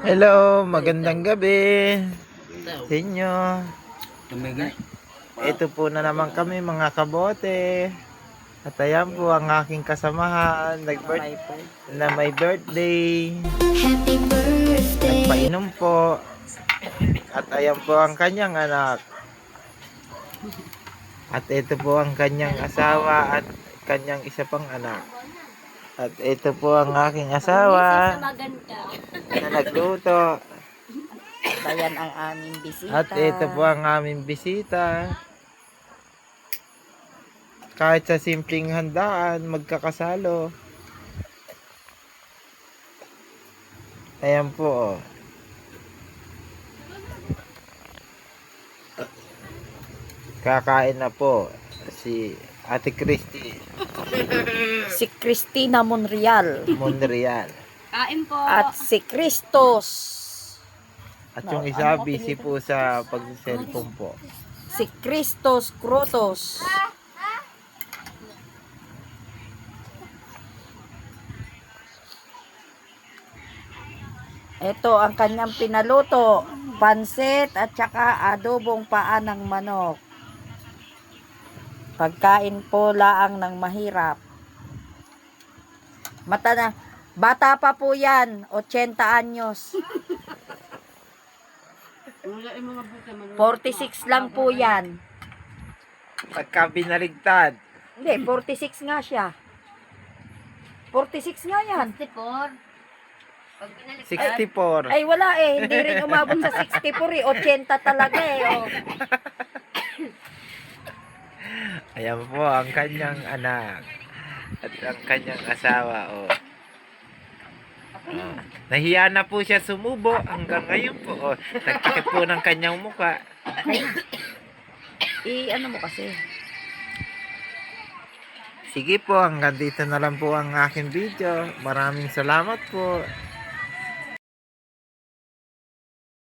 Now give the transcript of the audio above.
Hello, magandang gabi sa inyo. Ito po na naman kami mga kabote. At ayan po ang aking kasamahan na may birthday. Happy birthday. Nagpainom po. At ayan po ang kanyang anak. At ito po ang kanyang asawa at kanyang isa pang anak. At ito po ang aking asawa na nagluto. Ayan ang aming bisita. At ito po ang aming bisita. Kahit sa simpleng handaan, magkakasalo. Ayan po. Oh. Kakain na po si Ate Christy Si Cristina Monreal. Monreal. Kain po. At si Christos. At yung isa busy po sa pag-cellphone po. Si Christos Crotos. Ito ang kanyang pinaluto. Pansit at saka adobong paa ng manok. Pagkain po laang ng mahirap. Bata pa po yan, 80 anyos. 46 lang po yan. Pagka binaligtad, Hindi, 46 nga siya. 46 nga yan. 64. Pag binalik 64. Ay wala eh, hindi rin umabot sa 64 eh, 80 talaga eh. Oh. Ayan po ang kanyang anak. At ang kanyang asawa. Oh. Oh. Nahiya na po siya sumubo hanggang ngayon po. Oh. Nagkikip po ng kanyang muka. Ano mo kasi? Sige po, hanggang dito na lang po ang aking video. Maraming salamat po.